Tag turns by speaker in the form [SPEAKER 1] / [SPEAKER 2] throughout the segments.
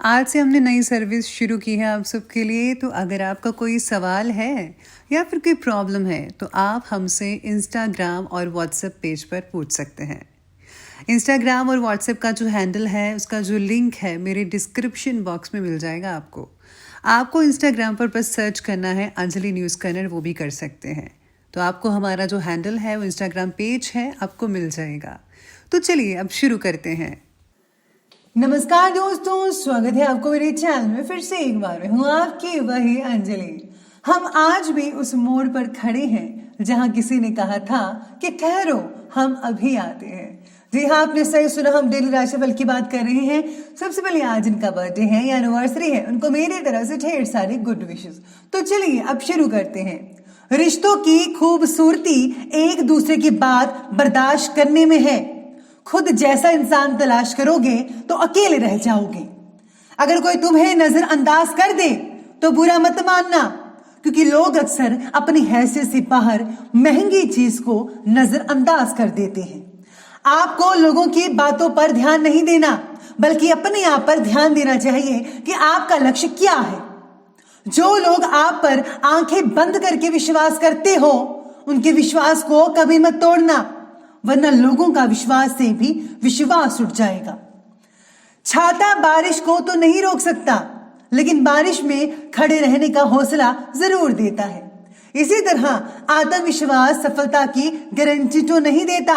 [SPEAKER 1] आज से हमने नई सर्विस शुरू की है आप सबके लिए। तो अगर आपका कोई सवाल है या फिर कोई प्रॉब्लम है तो आप हमसे इंस्टाग्राम और व्हाट्सएप पेज पर पूछ सकते हैं। इंस्टाग्राम और व्हाट्सएप का जो हैंडल है उसका जो लिंक है मेरे डिस्क्रिप्शन बॉक्स में मिल जाएगा आपको इंस्टाग्राम पर बस सर्च करना है अंजलि न्यूज़ कन्नड़, वो भी कर सकते हैं। तो आपको हमारा जो हैंडल है वो इंस्टाग्राम पेज है आपको मिल जाएगा। तो चलिए अब शुरू करते हैं।
[SPEAKER 2] नमस्कार दोस्तों, स्वागत है आपको मेरे चैनल में। फिर से एक बार मैं हूँ आपकी वही अंजलि। हम आज भी उस मोड़ पर खड़े हैं जहाँ किसी ने कहा था कि ठहरो हम अभी आते हैं। जी हाँ, आपने सही सुना, हम डेली राशिफल की बात कर रहे हैं। सबसे पहले आज इनका बर्थडे है या एनिवर्सरी है, उनको मेरी तरफ से ढेर सारी गुड विशेस। तो चलिए अब शुरू करते हैं। रिश्तों की खूबसूरती एक दूसरे की बात बर्दाश्त करने में है। खुद जैसा इंसान तलाश करोगे तो अकेले रह जाओगे। अगर कोई तुम्हें नजरअंदाज कर दे तो बुरा मत मानना, क्योंकि लोग अक्सर अपनी हैसियत से बाहर महंगी चीज को नजरअंदाज कर देते हैं। आपको लोगों की बातों पर ध्यान नहीं देना, बल्कि अपने आप पर ध्यान देना चाहिए कि आपका लक्ष्य क्या है। जो लोग आप पर आंखें बंद करके विश्वास करते हो, उनके विश्वास को कभी मत तोड़ना, वरना लोगों का विश्वास से भी विश्वास उठ जाएगा। छाता बारिश को तो नहीं रोक सकता, लेकिन बारिश में खड़े रहने का हौसला जरूर देता है। इसी तरह आत्मविश्वास सफलता की गारंटी तो नहीं देता,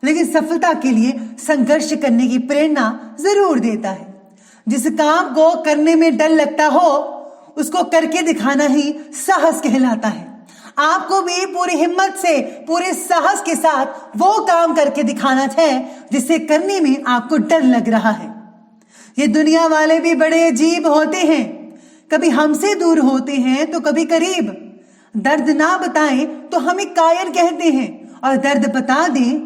[SPEAKER 2] लेकिन सफलता के लिए संघर्ष करने की प्रेरणा जरूर देता है। जिस काम को करने में डर लगता हो उसको करके दिखाना ही साहस कहलाता है। आपको भी पूरी हिम्मत से, पूरे साहस के साथ वो काम करके दिखाना है जिसे करने में आपको डर लग रहा है। ये दुनिया वाले भी बड़े अजीब होते हैं, कभी हमसे दूर होते हैं तो कभी करीब। दर्द ना बताएं तो हमें कायर कहते हैं, और दर्द बता दें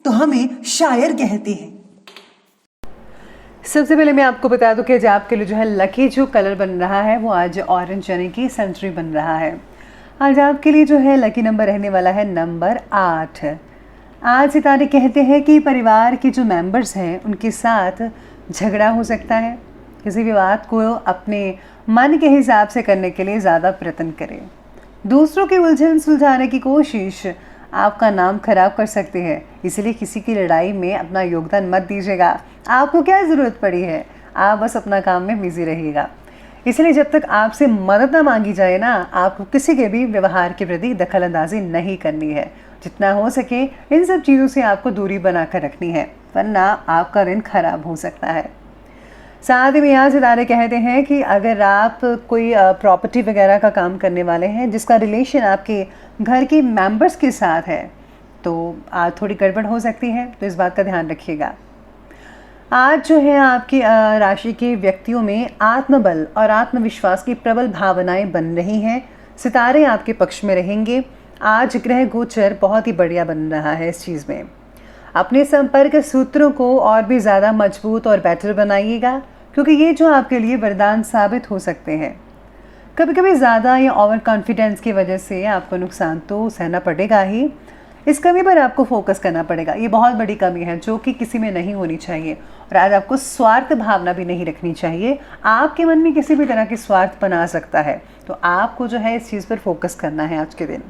[SPEAKER 2] तो हमें शायर कहते हैं।
[SPEAKER 1] सबसे पहले मैं आपको बता दूं कि आज आपके लिए जो है लकी जो कलर बन रहा है वो आज ऑरेंज यानी कि संतरी बन रहा है। आज आपके लिए जो है लकी नंबर रहने वाला है नंबर 8। आज सितारे कहते हैं कि परिवार के जो मेंबर्स हैं उनके साथ झगड़ा हो सकता है। किसी भी बात को अपने मन के हिसाब से करने के लिए ज़्यादा प्रयत्न करें। दूसरों की उलझन सुलझाने की कोशिश आपका नाम खराब कर सकती है, इसलिए किसी की लड़ाई में अपना योगदान मत दीजिएगा। आपको क्या ज़रूरत पड़ी है, आप बस अपना काम में बिजी रहिएगा। इसलिए जब तक आपसे मदद ना मांगी जाए ना, आपको किसी के भी व्यवहार के प्रति दखल अंदाजी नहीं करनी है। जितना हो सके इन सब चीज़ों से आपको दूरी बनाकर रखनी है, वरना आपका दिन खराब हो सकता है। साथ ही में यहाँ सितारे कहते हैं कि अगर आप कोई प्रॉपर्टी वगैरह का काम करने वाले हैं जिसका रिलेशन आपके घर के मेंबर्स के साथ है, तो आज थोड़ी गड़बड़ हो सकती है, तो इस बात का ध्यान रखिएगा। आज जो है आपकी राशि के व्यक्तियों में आत्मबल और आत्मविश्वास की प्रबल भावनाएं बन रही हैं। सितारे आपके पक्ष में रहेंगे। आज ग्रह गोचर बहुत ही बढ़िया बन रहा है इस चीज़ में। अपने संपर्क सूत्रों को और भी ज़्यादा मजबूत और बेटर बनाइएगा, क्योंकि ये जो आपके लिए वरदान साबित हो सकते हैं। कभी कभी ज़्यादा या ओवर कॉन्फिडेंस की वजह से आपको नुकसान तो सहना पड़ेगा ही। इस कमी पर आपको फोकस करना पड़ेगा। ये बहुत बड़ी कमी है जो कि किसी में नहीं होनी चाहिए। और आज आपको स्वार्थ भावना भी नहीं रखनी चाहिए। आपके मन में किसी भी तरह की स्वार्थ बना सकता है, तो आपको जो है इस चीज़ पर फोकस करना है आज के दिन।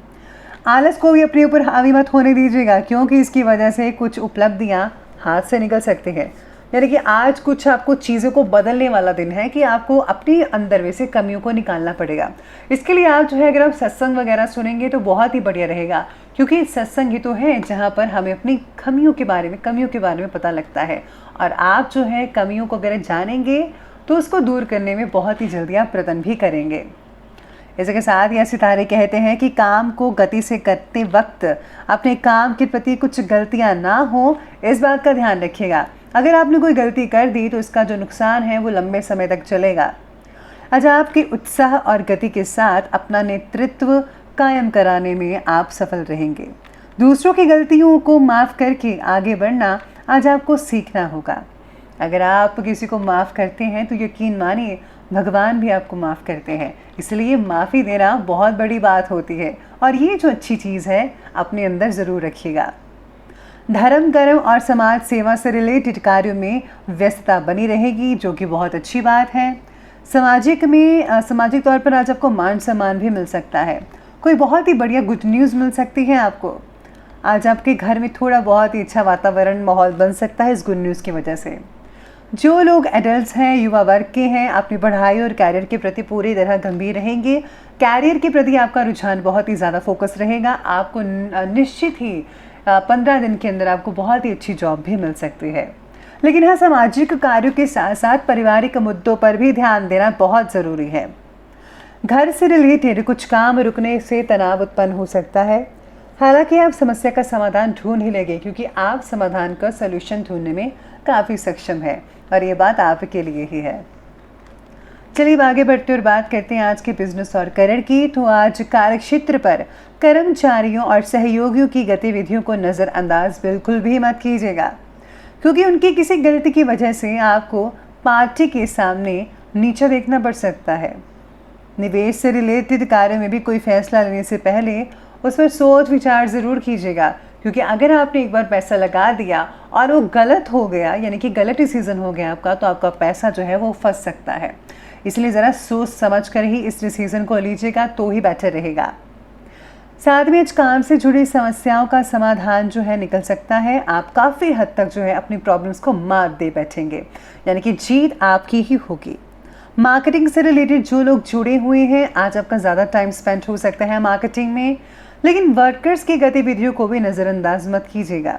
[SPEAKER 1] आलस को भी अपने ऊपर हावी मत होने दीजिएगा, क्योंकि इसकी वजह से कुछ उपलब्धियाँ हाथ से निकल सकती हैं। यानी कि आज कुछ आपको चीज़ों को बदलने वाला दिन है कि आपको अपनी अंदर में से कमियों को निकालना पड़ेगा। इसके लिए आप जो है अगर आप सत्संग वगैरह सुनेंगे तो बहुत ही बढ़िया रहेगा, क्योंकि सत्संग ही तो है जहाँ पर हमें अपनी कमियों के बारे में पता लगता है। और आप जो है कमियों को अगर जानेंगे तो उसको दूर करने में बहुत ही जल्दी आप प्रयत्न भी करेंगे। इसके साथ यह सितारे कहते हैं कि काम को गति से करते वक्त अपने काम के प्रति कुछ गलतियां ना हो, इस बात का ध्यान रखिएगा। अगर आपने कोई गलती कर दी तो इसका जो नुकसान है वो लंबे समय तक चलेगा। आज आपके उत्साह और गति के साथ अपना नेतृत्व कायम कराने में आप सफल रहेंगे। दूसरों की गलतियों को माफ़ करके आगे बढ़ना आज आपको सीखना होगा। अगर आप किसी को माफ़ करते हैं तो यकीन मानिए भगवान भी आपको माफ़ करते हैं। इसलिए माफ़ी देना बहुत बड़ी बात होती है, और ये जो अच्छी चीज़ है अपने अंदर ज़रूर रखिएगा। धर्म कर्म और समाज सेवा से रिलेटेड कार्यों में व्यस्तता बनी रहेगी, जो कि बहुत अच्छी बात है। सामाजिक तौर पर आज आपको मान सम्मान भी मिल सकता है। कोई बहुत ही बढ़िया गुड न्यूज़ मिल सकती है आपको। आज आपके घर में थोड़ा बहुत ही अच्छा वातावरण माहौल बन सकता है इस गुड न्यूज़ की वजह से। जो लोग एडल्ट्स हैं, युवा वर्ग के हैं, अपनी पढ़ाई और कैरियर के प्रति पूरी तरह गंभीर रहेंगे। कैरियर के प्रति आपका रुझान बहुत ही ज़्यादा फोकस रहेगा। आपको निश्चित ही 15 दिन के अंदर आपको बहुत ही अच्छी जॉब भी मिल सकती है। लेकिन हाँ, सामाजिक कार्यों के साथ साथ पारिवारिक मुद्दों पर भी ध्यान देना बहुत ज़रूरी है। घर से रिलेटेड कुछ काम रुकने से तनाव उत्पन्न हो सकता है। हालांकि आप समस्या का समाधान ढूंढ ही लेंगे, क्योंकि आप समाधान का सलूशन ढूंढने में काफ़ी सक्षम है और ये बात आपके लिए ही है। चलिए अब आगे बढ़ते और बात करते हैं आज के बिजनेस और करियर की। तो आज कार्यक्षेत्र पर कर्मचारियों और सहयोगियों की गतिविधियों को नज़रअंदाज बिल्कुल भी मत कीजिएगा, क्योंकि उनकी किसी गलती की वजह से आपको पार्टी के सामने नीचा देखना पड़ सकता है। निवेश से रिलेटेड कार्य में भी कोई फैसला लेने से पहले उस पर सोच विचार ज़रूर कीजिएगा, क्योंकि अगर आपने एक बार पैसा लगा दिया और वो गलत हो गया, यानी कि गलत डिसीज़न हो गया आपका, तो आपका पैसा जो है वो फंस सकता है। इसलिए ज़रा सोच समझ कर ही इस डिसीज़न को लीजिएगा तो ही बेटर रहेगा। साथ में आज काम से जुड़ी समस्याओं का समाधान जो है निकल सकता है। आप काफ़ी हद तक जो है अपनी प्रॉब्लम्स को मात दे बैठेंगे, यानी कि जीत आपकी ही होगी। मार्केटिंग से रिलेटेड जो लोग जुड़े हुए हैं, आज आपका ज़्यादा टाइम स्पेंड हो सकता है मार्केटिंग में। लेकिन वर्कर्स की गतिविधियों को भी नज़रअंदाज मत कीजिएगा।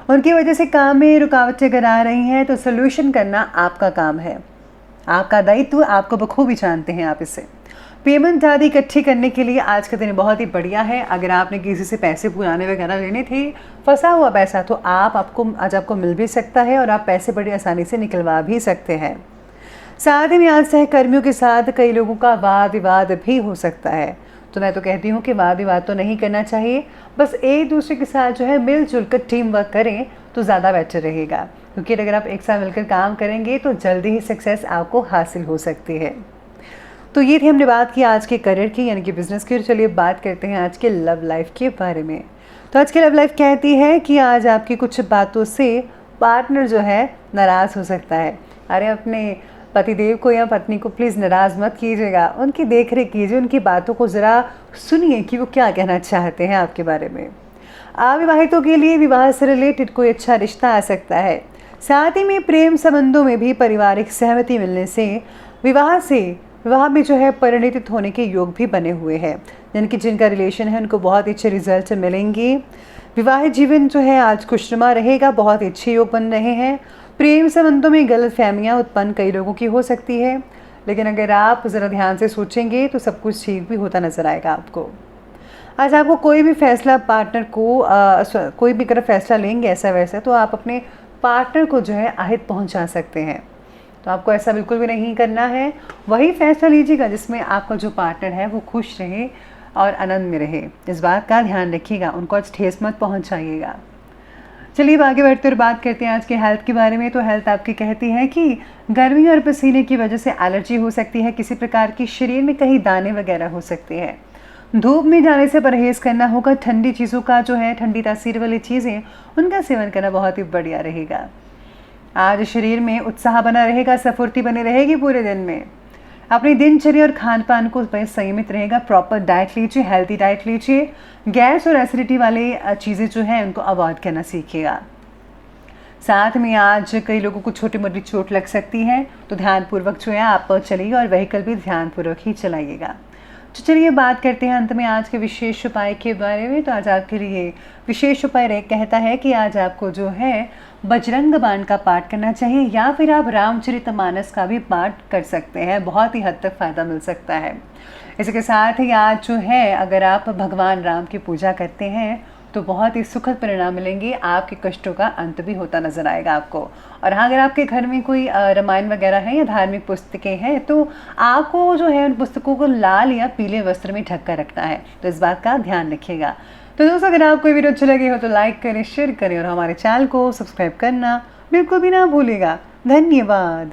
[SPEAKER 1] उनकी वजह से काम में रुकावटें अगर आ रही हैं तो सोल्यूशन करना आपका काम है, आपका दायित्व, आपको बखूबी जानते हैं आप इसे। पेमेंट आदि इकट्ठी करने के लिए आज का दिन बहुत ही बढ़िया है। अगर आपने किसी से पैसे पुराने वगैरह लेने थे, फंसा हुआ पैसा, तो आज आपको मिल भी सकता है और आप पैसे बड़ी आसानी से निकलवा भी सकते हैं। साथ ही में आज सहकर्मियों के साथ कई लोगों का वाद विवाद भी हो सकता है। तो मैं तो कहती हूँ कि वाद विवाद तो नहीं करना चाहिए, बस एक दूसरे के साथ जो है मिलजुल कर टीम वर्क करें तो ज़्यादा बेटर रहेगा, क्योंकि अगर आप एक साथ मिलकर काम करेंगे तो जल्दी ही सक्सेस आपको हासिल हो सकती है। तो ये थी हमने बात की आज के करियर की, यानी कि बिजनेस की। चलिए बात करते हैं आज के लव लाइफ के बारे में। तो आज के लव लाइफ कहती है कि आज आपकी कुछ बातों से पार्टनर जो है नाराज़ हो सकता है। अरे अपने पतिदेव को या पत्नी को प्लीज़ नाराज़ मत कीजिएगा, उनकी देख रेख कीजिए, उनकी बातों को ज़रा सुनिए कि वो क्या कहना चाहते हैं आपके बारे में। अविवाहितों के लिए विवाह से रिलेटेड कोई अच्छा रिश्ता आ सकता है। साथ ही में प्रेम संबंधों में भी पारिवारिक सहमति मिलने से विवाह में जो है परिणित होने के योग भी बने हुए हैं, यानी कि जिनका रिलेशन है उनको बहुत अच्छे रिजल्ट मिलेंगे। विवाहित जीवन जो है आज खुशनुमा रहेगा, बहुत अच्छे योग बन रहे हैं। प्रेम संबंधों में गलतफहमियां उत्पन्न कई लोगों की हो सकती है, लेकिन अगर आप ज़रा ध्यान से सोचेंगे तो सब कुछ ठीक भी होता नज़र आएगा आपको। आज आपको कोई भी फैसला पार्टनर को कोई भी अगर फैसला लेंगे ऐसा वैसा, तो आप अपने पार्टनर को जो है आहत पहुंचा सकते हैं। तो आपको ऐसा बिल्कुल भी नहीं करना है। वही फैसला लीजिएगा जिसमें आपका जो पार्टनर है वो खुश रहे और आनंद में रहे। इस बात का ध्यान रखिएगा, उनको आज ठेस मत पहुंचाइएगा। चलिए अब आगे बढ़ते और बात करते हैं आज के हेल्थ के बारे में। तो हेल्थ आपकी कहती है कि गर्मी और पसीने की वजह से एलर्जी हो सकती है, किसी प्रकार की शरीर में कहीं दाने वगैरह हो सकते हैं। धूप में जाने से परहेज़ करना होगा। ठंडी चीज़ों का जो है, ठंडी तासीर वाली चीज़ें, उनका सेवन करना बहुत ही बढ़िया रहेगा। आज शरीर में उत्साह बना रहेगा, स्फूर्ति बनी रहेगी पूरे दिन में। अपनी दिनचर्या और खान पान को संयमित रहेगा। प्रॉपर डाइट लीजिए, हेल्दी डाइट लीजिए। गैस और एसिडिटी वाली चीज़ें जो हैं उनको अवॉइड करना सीखिएगा। साथ में आज कई लोगों को छोटी मोटी चोट लग सकती है, तो ध्यानपूर्वक जो है आप चलिए और व्हीकल भी ध्यानपूर्वक ही चलाइएगा। तो चलिए बात करते हैं अंत में आज के विशेष उपाय के बारे में। तो आज आपके लिए विशेष उपाय कहता है कि आज आपको जो है बजरंग बाण का पाठ करना चाहिए, या फिर आप रामचरितमानस का भी पाठ कर सकते हैं। बहुत ही हद तक फ़ायदा मिल सकता है। इसके साथ ही आज जो है अगर आप भगवान राम की पूजा करते हैं तो बहुत ही सुखद परिणाम मिलेंगे। आपके कष्टों का अंत भी होता नजर आएगा आपको। और हाँ, अगर आपके घर में कोई रामायण वगैरह है या धार्मिक पुस्तकें हैं तो आपको जो है उन पुस्तकों को लाल या पीले वस्त्र में ढक कर रखना है। तो इस बात का ध्यान रखिएगा। तो दोस्तों, अगर आपको वीडियो अच्छी लगी हो तो लाइक करें, शेयर करें और हमारे चैनल को सब्सक्राइब करना बिल्कुल भी ना भूलिएगा। धन्यवाद।